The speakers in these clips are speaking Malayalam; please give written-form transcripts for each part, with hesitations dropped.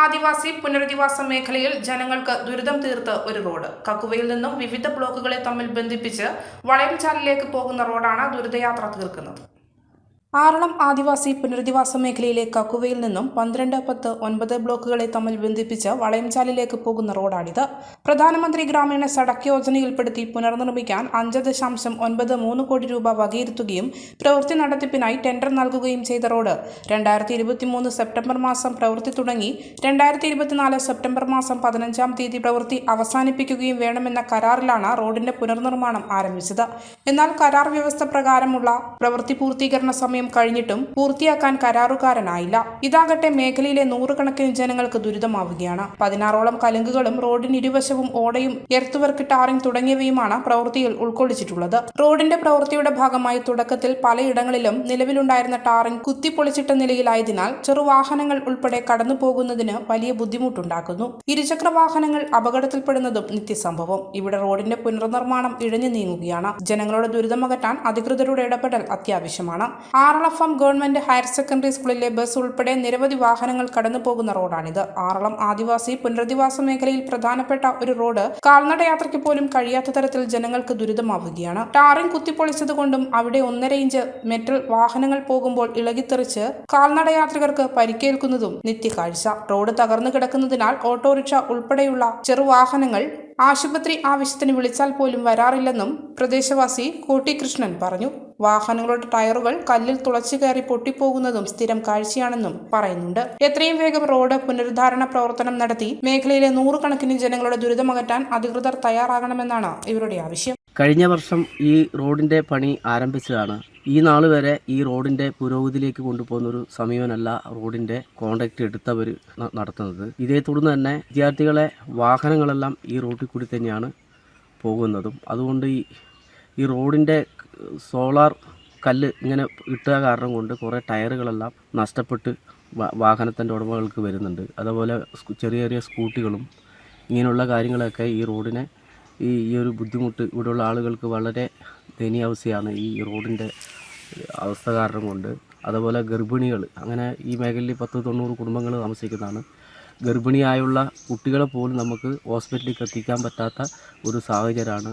ആദിവാസി പുനരധിവാസ മേഖലയിൽ ജനങ്ങൾക്ക് ദുരിതം തീർത്ത് ഒരു റോഡ്. കക്കുവയിൽ നിന്നും വിവിധ ബ്ലോക്കുകളെ തമ്മിൽ ബന്ധിപ്പിച്ച് വളയംചാലിലേക്ക് പോകുന്ന റോഡാണ് ദുരിതയാത്ര തീർക്കുന്നത്. ആറളം ആദിവാസി പുനരധിവാസ മേഖലയിലെ കക്കുവയിൽ നിന്നും 12-10-9 ബ്ലോക്കുകളെ തമ്മിൽ ബന്ധിപ്പിച്ച് വളയംചാലിലേക്ക് പോകുന്ന റോഡാണിത്. പ്രധാനമന്ത്രി ഗ്രാമീണ സഡക് യോജനയിൽപ്പെടുത്തി പുനർനിർമ്മിക്കാൻ 5.93 കോടി രൂപ വകയിരുത്തുകയും പ്രവൃത്തി നടത്തിപ്പിനായി ടെൻഡർ നൽകുകയും ചെയ്ത റോഡ് 2023 സെപ്റ്റംബർ മാസം പ്രവൃത്തി തുടങ്ങി 2024 സെപ്റ്റംബർ മാസം 15-ാം തീയതി പ്രവൃത്തി അവസാനിപ്പിക്കുകയും വേണമെന്ന കരാറിലാണ് റോഡിന്റെ പുനർനിർമ്മാണം ആരംഭിച്ചത്. എന്നാൽ കരാർ വ്യവസ്ഥ പ്രകാരമുള്ള പ്രവൃത്തി പൂർത്തീകരണ സമയം കഴിഞ്ഞിട്ടും പൂർത്തിയാക്കാൻ കരാറുകാരനായില്ല. ഇതാകട്ടെ മേഖലയിലെ നൂറുകണക്കിന് ജനങ്ങൾക്ക് ദുരിതമാവുകയാണ്. 16ഓളം കലുങ്കുകളും റോഡിന് ഇരുവശവും ഓടയും എർത്തുവർക്ക് ടാറിംഗ് തുടങ്ങിയവയുമാണ് പ്രവൃത്തിയിൽ ഉൾക്കൊള്ളിച്ചിട്ടുള്ളത്. റോഡിന്റെ പ്രവൃത്തിയുടെ ഭാഗമായി തുടക്കത്തിൽ പലയിടങ്ങളിലും നിലവിലുണ്ടായിരുന്ന ടാറിംഗ് കുത്തിപ്പൊളിച്ചിട്ട നിലയിലായതിനാൽ ചെറുവാഹനങ്ങൾ ഉൾപ്പെടെ കടന്നു പോകുന്നതിന് വലിയ ബുദ്ധിമുട്ടുണ്ടാക്കുന്നു. ഇരുചക്ര വാഹനങ്ങൾ അപകടത്തിൽപ്പെടുന്നതും നിത്യസംഭവം. ഇവിടെ റോഡിന്റെ പുനർനിർമ്മാണം ഇഴഞ്ഞു നീങ്ങുകയാണ്. ജനങ്ങളുടെ ദുരിതമകറ്റാൻ അധികൃതരുടെ ഇടപെടൽ അത്യാവശ്യമാണ്. ആറളം ഗവൺമെന്റ് ഹയർ സെക്കൻഡറി സ്കൂളിലെ ബസ് ഉൾപ്പെടെ നിരവധി വാഹനങ്ങൾ കടന്നു പോകുന്ന റോഡാണിത്. ആറളം ആദിവാസി പുനരധിവാസ മേഖലയിൽ പ്രധാനപ്പെട്ട ഒരു റോഡ് കാൽനടയാത്രയ്ക്ക് പോലും കഴിയാത്ത തരത്തിൽ ജനങ്ങൾക്ക് ദുരിതമാവുകയാണ്. ടാറിംഗ് കുത്തിപ്പൊളിച്ചതുകൊണ്ടും അവിടെ 1.5 ഇഞ്ച് മെറ്റൽ വാഹനങ്ങൾ പോകുമ്പോൾ ഇളകിത്തെറിച്ച് കാൽനടയാത്രികർക്ക് പരിക്കേൽക്കുന്നതും നിത്യകാഴ്ച. റോഡ് തകർന്നു കിടക്കുന്നതിനാൽ ഓട്ടോറിക്ഷ ഉൾപ്പെടെയുള്ള ചെറുവാഹനങ്ങൾ ആശുപത്രി ആവശ്യത്തിന് വിളിച്ചാൽ പോലും വരാറില്ലെന്നും പ്രദേശവാസി കോട്ടി കൃഷ്ണൻ പറഞ്ഞു. വാഹനങ്ങളുടെ ടയറുകൾ കല്ലിൽ തുളച്ചു കയറി പൊട്ടിപ്പോകുന്നതും സ്ഥിരം കാഴ്ചയാണെന്നും പറയുന്നുണ്ട്. എത്രയും വേഗം റോഡ് പുനരുദ്ധാരണ പ്രവർത്തനം നടത്തി മേഖലയിലെ നൂറുകണക്കിന് ജനങ്ങളുടെ ദുരിതമകറ്റാൻ അധികൃതർ തയ്യാറാകണമെന്നാണ് ഇവരുടെ ആവശ്യം. കഴിഞ്ഞ വർഷം ഈ റോഡിൻ്റെ പണി ആരംഭിച്ചതാണ്. ഈ നാൾ വരെ ഈ റോഡിൻ്റെ പുരോഗതിയിലേക്ക് കൊണ്ടുപോകുന്നൊരു സമീപനമല്ല റോഡിൻ്റെ കോൺട്രാക്ട് എടുത്തവർ നടത്തുന്നത്. ഇതേ തുടർന്ന് തന്നെ വിദ്യാർത്ഥികളെ വാഹനങ്ങളെല്ലാം ഈ റോഡിൽ കൂടി തന്നെയാണ് പോകുന്നതും. അതുകൊണ്ട് ഈ റോഡിൻ്റെ സോളാർ കല്ല് ഇങ്ങനെ ഇട്ടുക കാരണം കൊണ്ട് കുറേ ടയറുകളെല്ലാം നഷ്ടപ്പെട്ട് വാഹനത്തിൻ്റെ ഉടമകൾക്ക് വരുന്നുണ്ട്. അതുപോലെ ചെറിയ ചെറിയ സ്കൂട്ടികളും ഇങ്ങനെയുള്ള കാര്യങ്ങളൊക്കെ ഈ റോഡിനെ ഈ ഒരു ബുദ്ധിമുട്ട് ഇവിടെയുള്ള ആളുകൾക്ക് വളരെ ദയനീയാവസ്ഥയാണ് ഈ റോഡിൻ്റെ അവസ്ഥ കാരണം കൊണ്ട്. അതുപോലെ ഗർഭിണികൾ, അങ്ങനെ ഈ മേഖലയിൽ 10-90 കുടുംബങ്ങൾ താമസിക്കുന്നതാണ്. ഗർഭിണിയായുള്ള കുട്ടികളെ പോലും നമുക്ക് ഹോസ്പിറ്റലിലേക്ക് എത്തിക്കാൻ പറ്റാത്ത ഒരു സാഹചര്യമാണ്.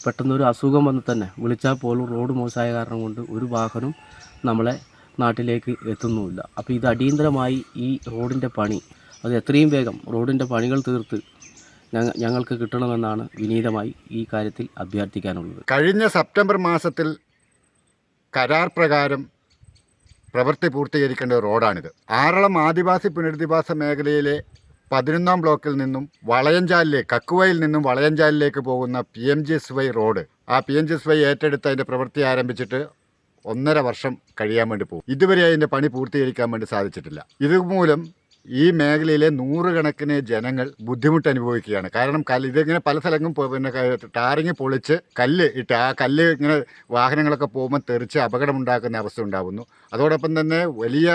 പെട്ടെന്നൊരു അസുഖം വന്ന് തന്നെ വിളിച്ചാൽ പോലും റോഡ് മോശമായ കാരണം കൊണ്ട് ഒരു വാഹനം നമ്മളെ നാട്ടിലേക്ക് എത്തുന്നുമില്ല. അപ്പോൾ ഇത് അടിയന്തരമായി ഈ റോഡിൻ്റെ പണി അത് എത്രയും വേഗം റോഡിൻ്റെ പണികൾ തീർത്ത് ഞങ്ങൾക്ക് കിട്ടണമെന്നാണ് വിനീതമായി ഈ കാര്യത്തിൽ അഭ്യർത്ഥിക്കാനുള്ളത്. കഴിഞ്ഞ സെപ്റ്റംബർ മാസത്തിൽ കരാർ പ്രകാരം പ്രവൃത്തി പൂർത്തീകരിക്കേണ്ട റോഡാണിത്. ആറളം ആദിവാസി പുനരധിവാസ മേഖലയിലെ 11-ാം ബ്ലോക്കിൽ നിന്നും വളയംചാലിലേക്ക്, കക്കുവയിൽ നിന്നും വളയംചാലിലേക്ക് പോകുന്ന PMGSY റോഡ്, ആ PMGSY ഏറ്റെടുത്ത് അതിൻ്റെ പ്രവൃത്തി ആരംഭിച്ചിട്ട് 1.5 വർഷം കഴിയാൻ വേണ്ടി പോകും. ഇതുവരെ അതിൻ്റെ പണി പൂർത്തീകരിക്കാൻ വേണ്ടി സാധിച്ചിട്ടില്ല. ഇതുമൂലം ഈ മേഖലയിലെ നൂറുകണക്കിന് ജനങ്ങൾ ബുദ്ധിമുട്ട് അനുഭവിക്കുകയാണ്. കാരണം ഇതിങ്ങനെ പല സ്ഥലങ്ങളും ടാറിങ് പൊളിച്ച് കല്ല് ഇട്ട് ആ കല്ല് ഇങ്ങനെ വാഹനങ്ങളൊക്കെ പോകുമ്പോൾ തെറിച്ച് അപകടമുണ്ടാക്കുന്ന അവസ്ഥ ഉണ്ടാകുന്നു. അതോടൊപ്പം തന്നെ വലിയ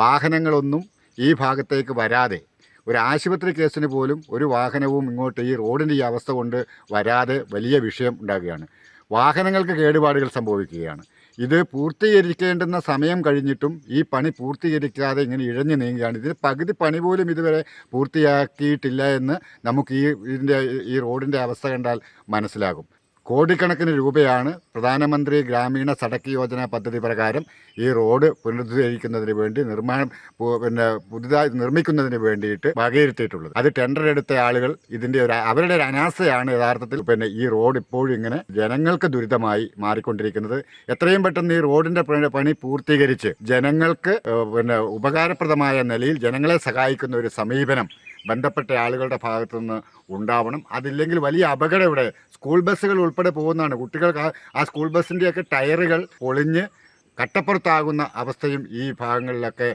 വാഹനങ്ങളൊന്നും ഈ ഭാഗത്തേക്ക് വരാതെ, ഒരു ആശുപത്രി കേസിന് പോലും ഒരു വാഹനവും ഇങ്ങോട്ട് ഈ റോഡിൻ്റെ ഈ അവസ്ഥ കൊണ്ട് വരാതെ വലിയ വിഷയം ഉണ്ടാകുകയാണ്. വാഹനങ്ങൾക്ക് കേടുപാടുകൾ സംഭവിക്കുകയാണ്. ഇത് പൂർത്തീകരിക്കേണ്ടുന്ന സമയം കഴിഞ്ഞിട്ടും ഈ പണി പൂർത്തീകരിക്കാതെ ഇങ്ങനെ ഇഴഞ്ഞു നീങ്ങുകയാണ്. ഇതിന് പകുതി പണി പോലും ഇതുവരെ പൂർത്തിയാക്കിയിട്ടില്ല എന്ന് നമുക്ക് ഈ റോഡിൻ്റെ അവസ്ഥ കണ്ടാൽ മനസ്സിലാകും. കോടിക്കണക്കിന് രൂപയാണ് പ്രധാനമന്ത്രി ഗ്രാമീണ സഡക് യോജന പദ്ധതി പ്രകാരം ഈ റോഡ് പുനരുദ്ധരിക്കുന്നതിന് വേണ്ടി പുതുതായി നിർമ്മിക്കുന്നതിന് വേണ്ടിയിട്ട് വകയിരുത്തിയിട്ടുള്ളത്. അത് ടെൻഡർ എടുത്ത ആളുകൾ അവരുടെ ഒരു അനാസ്ഥയാണ് യഥാർത്ഥത്തിൽ ഈ റോഡ് ഇപ്പോഴും ഇങ്ങനെ ജനങ്ങൾക്ക് ദുരിതമായി മാറിക്കൊണ്ടിരിക്കുന്നത്. എത്രയും പെട്ടെന്ന് ഈ റോഡിന്റെ പണി പൂർത്തീകരിച്ച് ജനങ്ങൾക്ക് ഉപകാരപ്രദമായ നിലയിൽ ജനങ്ങളെ സഹായിക്കുന്ന ഒരു സമീപനം ബന്ധപ്പെട്ട ആളുകളുടെ ഭാഗത്തുനിന്ന് ഉണ്ടാവണം. അതില്ലെങ്കിൽ വലിയ അപകടം ഇവിടെ സ്കൂൾ ബസ്സുകൾ ഉൾപ്പെടെ പോകുന്നതാണ്. കുട്ടികൾക്ക് ആ സ്കൂൾ ബസ്സിൻ്റെയൊക്കെ ടയറുകൾ പൊളിഞ്ഞ് കട്ടപ്പുറത്താകുന്ന അവസ്ഥയും ഈ ഭാഗങ്ങളിലൊക്കെ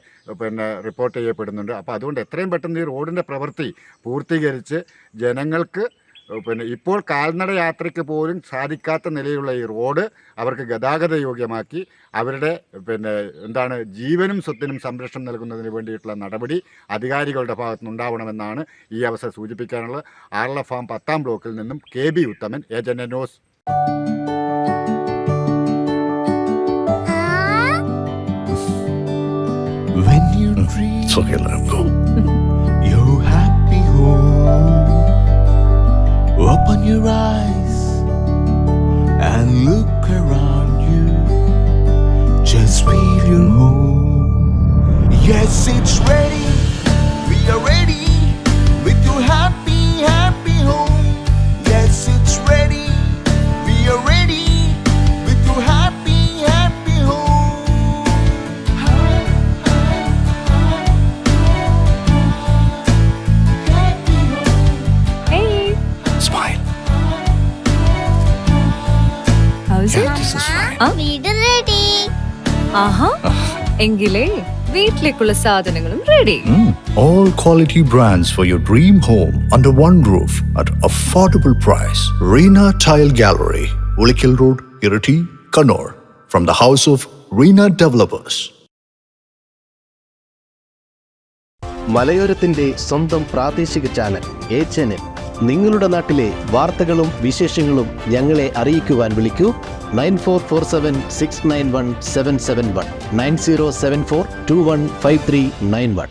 റിപ്പോർട്ട് ചെയ്യപ്പെടുന്നുണ്ട്. അപ്പോൾ അതുകൊണ്ട് എത്രയും പെട്ടെന്ന് ഈ റോഡിൻ്റെ പ്രവൃത്തി പൂർത്തീകരിച്ച് ജനങ്ങൾക്ക് ഇപ്പോൾ കാൽനട യാത്രയ്ക്ക് പോലും സാധിക്കാത്ത നിലയിലുള്ള ഈ റോഡ് അവർക്ക് ഗതാഗത യോഗ്യമാക്കി അവരുടെ ജീവനും സ്വത്തിനും സംരക്ഷണം നൽകുന്നതിന് വേണ്ടിയിട്ടുള്ള നടപടി അധികാരികളുടെ ഭാഗത്തുനിന്നുണ്ടാവണമെന്നാണ് ഈ അവസരം സൂചിപ്പിക്കാനുള്ളത്. ആറളം ഫാം 10-ാം ബ്ലോക്കിൽ നിന്നും KB Uthaman, agent news. When you dream, it's okay, let him go. your eyes and look around you. Just feel your home. Yes, it's ready. We are ready with your happy, happy home. Yes, it's ready. We are ready with your happy, happy home. Hey, Smile. how's it? This is fine. വീട് റെഡി. ആഹാ, എങ്കിലേ വീട്ടിലേക്കുള്ള സാധനങ്ങളും ready. All quality brands for your dream home under one roof at affordable price. Reena Tile Gallery, Ulikil Road, Irati, Kannur. From the house of Reena Developers. മലയോരത്തിന്റെ സ്വന്തം പ്രാദേശിക ചാനൽ HNN. നിങ്ങളുടെ നാട്ടിലെ വാർത്തകളും വിശേഷങ്ങളും ഞങ്ങളെ അറിയിക്കുവാൻ വിളിക്കൂ 9447691771 9074215391.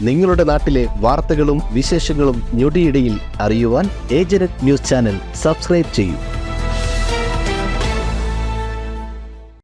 നിങ്ങളുടെ നാട്ടിലെ വാർത്തകളും വിശേഷങ്ങളും ഞൊടിയിടയിൽ അറിയുവാൻ ഏജനറ്റ് ന്യൂസ് ചാനൽ സബ്സ്ക്രൈബ് ചെയ്യൂ.